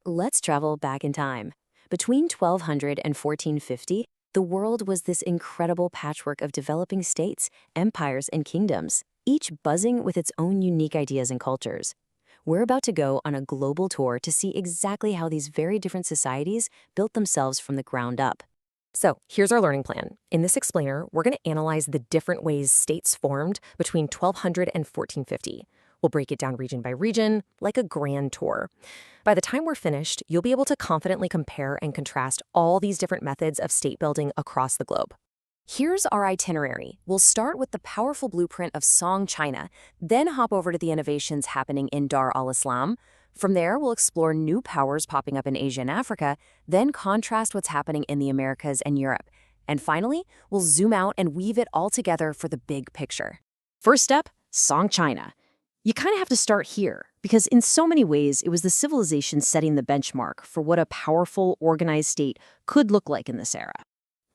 Let's travel back in time. Between 1200 and 1450, the world was this incredible patchwork of developing states, empires, and kingdoms, each buzzing with its own unique ideas and cultures. We're about to go on a global tour to see exactly how these very different societies built themselves from the ground up. So here's our learning plan. In this explainer, we're going to analyze the different ways states formed between 1200 and 1450. We'll break it down region by region, like a grand tour. By the time we're finished, you'll be able to confidently compare and contrast all these different methods of state building across the globe. Here's our itinerary. We'll start with the powerful blueprint of Song China, then hop over to the innovations happening in Dar al-Islam. From there, we'll explore new powers popping up in Asia and Africa, then contrast what's happening in the Americas and Europe. And finally, we'll zoom out and weave it all together for the big picture. First up, Song China. You kind of have to start here, because in so many ways, it was the civilization setting the benchmark for what a powerful, organized state could look like in this era.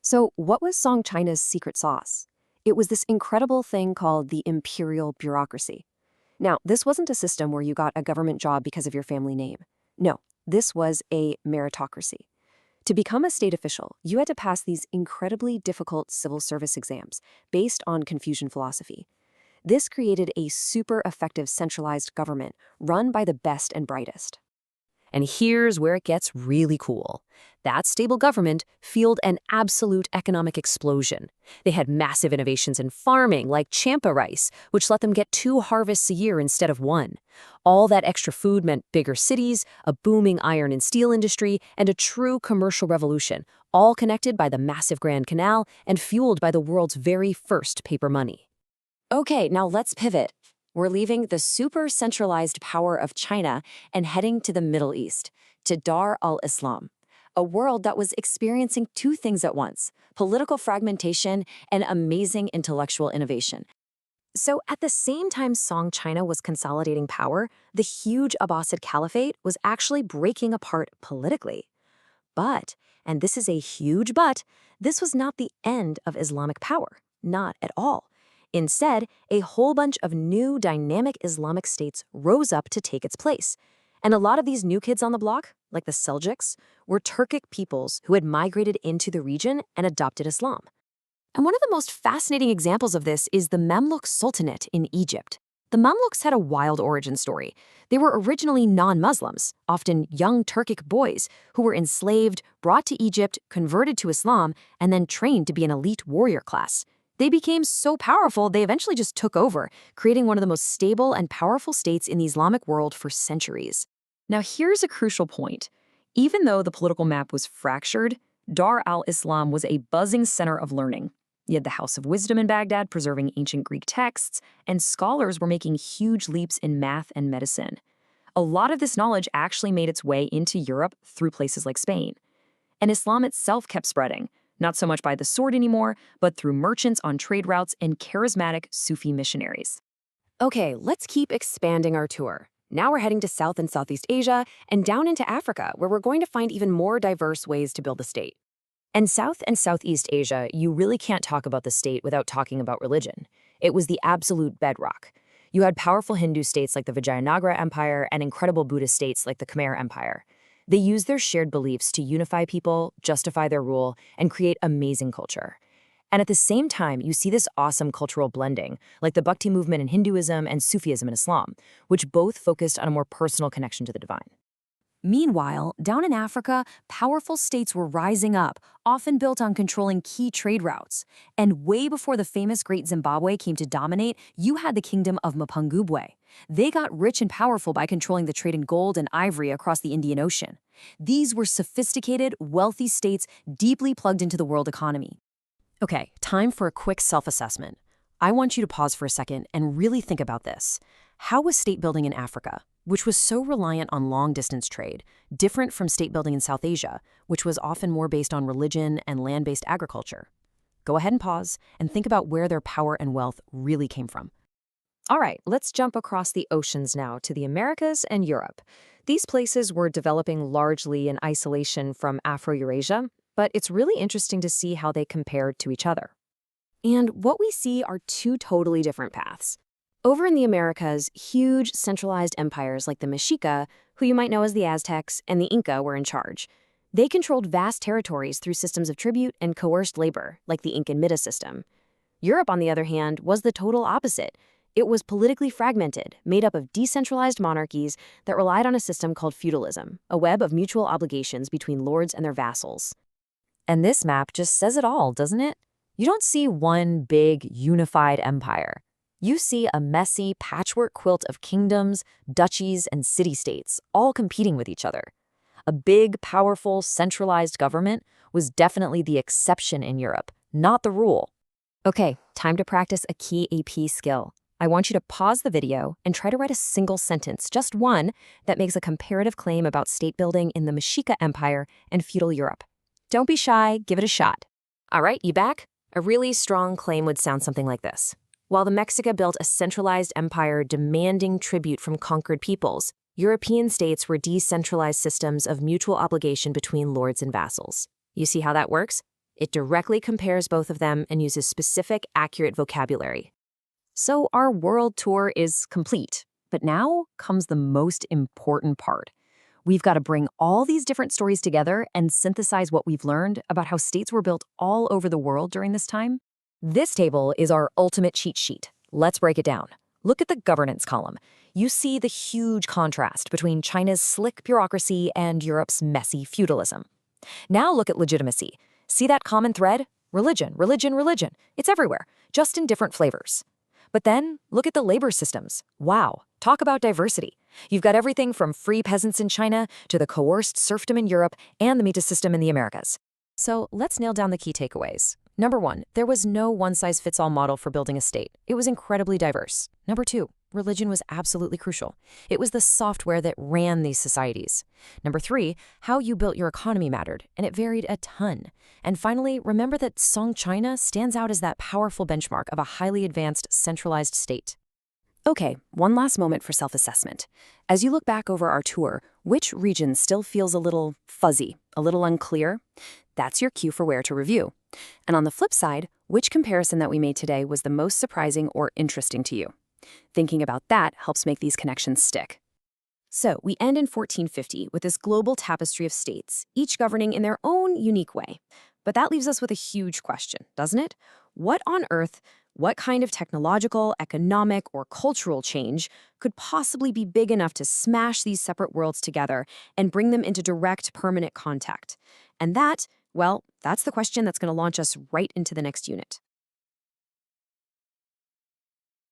So what was Song China's secret sauce? It was this incredible thing called the imperial bureaucracy. Now, this wasn't a system where you got a government job because of your family name. No, this was a meritocracy. To become a state official, you had to pass these incredibly difficult civil service exams based on Confucian philosophy. This created a super effective centralized government run by the best and brightest. And here's where it gets really cool. That stable government fueled an absolute economic explosion. They had massive innovations in farming, like champa rice, which let them get 2 harvests a year instead of 1. All that extra food meant bigger cities, a booming iron and steel industry, and a true commercial revolution, all connected by the massive Grand Canal and fueled by the world's very first paper money. Okay, now let's pivot. We're leaving the super centralized power of China and heading to the Middle East, to Dar al-Islam, a world that was experiencing 2 things at once: political fragmentation and amazing intellectual innovation. So at the same time Song China was consolidating power, the huge Abbasid Caliphate was actually breaking apart politically. But, and this is a huge but, this was not the end of Islamic power. Not at all. Instead, a whole bunch of new dynamic Islamic states rose up to take its place. And a lot of these new kids on the block, like the Seljuks, were Turkic peoples who had migrated into the region and adopted Islam. And one of the most fascinating examples of this is the Mamluk Sultanate in Egypt. The Mamluks had a wild origin story. They were originally non-Muslims, often young Turkic boys, who were enslaved, brought to Egypt, converted to Islam, and then trained to be an elite warrior class. They became so powerful, they eventually just took over, creating one of the most stable and powerful states in the Islamic world for centuries. Now here's a crucial point. Even though the political map was fractured, Dar al-Islam was a buzzing center of learning. You had the House of Wisdom in Baghdad preserving ancient Greek texts, and scholars were making huge leaps in math and medicine. A lot of this knowledge actually made its way into Europe through places like Spain. And Islam itself kept spreading. Not so much by the sword anymore, but through merchants on trade routes and charismatic Sufi missionaries. Okay, let's keep expanding our tour. Now we're heading to South and Southeast Asia and down into Africa, where we're going to find even more diverse ways to build a state. And South and Southeast Asia, you really can't talk about the state without talking about religion. It was the absolute bedrock. You had powerful Hindu states like the Vijayanagara Empire and incredible Buddhist states like the Khmer Empire. They used their shared beliefs to unify people, justify their rule, and create amazing culture. And at the same time, you see this awesome cultural blending, like the Bhakti movement in Hinduism and Sufism in Islam, which both focused on a more personal connection to the divine. Meanwhile, down in Africa, powerful states were rising up, often built on controlling key trade routes. And way before the famous Great Zimbabwe came to dominate, you had the kingdom of Mapungubwe. They got rich and powerful by controlling the trade in gold and ivory across the Indian Ocean. These were sophisticated, wealthy states deeply plugged into the world economy. Okay, time for a quick self-assessment. I want you to pause for a second and really think about this. How was state building in Africa, which was so reliant on long-distance trade, different from state building in South Asia, which was often more based on religion and land-based agriculture? Go ahead and pause and think about where their power and wealth really came from. All right, let's jump across the oceans now to the Americas and Europe. These places were developing largely in isolation from Afro-Eurasia, but it's really interesting to see how they compared to each other. And what we see are 2 totally different paths. Over in the Americas, huge centralized empires like the Mexica, who you might know as the Aztecs, and the Inca were in charge. They controlled vast territories through systems of tribute and coerced labor, like the Incan Mita system. Europe, on the other hand, was the total opposite. It was politically fragmented, made up of decentralized monarchies that relied on a system called feudalism, a web of mutual obligations between lords and their vassals. And this map just says it all, doesn't it? You don't see one big, unified empire. You see a messy patchwork quilt of kingdoms, duchies, and city-states, all competing with each other. A big, powerful, centralized government was definitely the exception in Europe, not the rule. Okay, time to practice a key AP skill. I want you to pause the video and try to write a single sentence, just one, that makes a comparative claim about state building in the Mexica Empire and feudal Europe. Don't be shy, give it a shot. All right, you back? A really strong claim would sound something like this. While the Mexica built a centralized empire demanding tribute from conquered peoples, European states were decentralized systems of mutual obligation between lords and vassals. You see how that works? It directly compares both of them and uses specific, accurate vocabulary. So our world tour is complete, but now comes the most important part. We've got to bring all these different stories together and synthesize what we've learned about how states were built all over the world during this time. This table is our ultimate cheat sheet. Let's break it down. Look at the governance column. You see the huge contrast between China's slick bureaucracy and Europe's messy feudalism. Now look at legitimacy. See that common thread? Religion, religion, religion. It's everywhere, just in different flavors. But then, look at the labor systems. Wow, talk about diversity. You've got everything from free peasants in China to the coerced serfdom in Europe and the Mita system in the Americas. So let's nail down the key takeaways. Number 1, there was no one-size-fits-all model for building a state. It was incredibly diverse. Number 2, religion was absolutely crucial. It was the software that ran these societies. Number 3, how you built your economy mattered, and it varied a ton. And finally, remember that Song China stands out as that powerful benchmark of a highly advanced, centralized state. Okay, one last moment for self-assessment. As you look back over our tour, which region still feels a little fuzzy, a little unclear? That's your cue for where to review. And on the flip side, which comparison that we made today was the most surprising or interesting to you? Thinking about that helps make these connections stick. So we end in 1450 with this global tapestry of states, each governing in their own unique way. But that leaves us with a huge question, doesn't it? What on earth, what kind of technological, economic, or cultural change could possibly be big enough to smash these separate worlds together and bring them into direct, permanent contact? And that, well, that's the question that's going to launch us right into the next unit.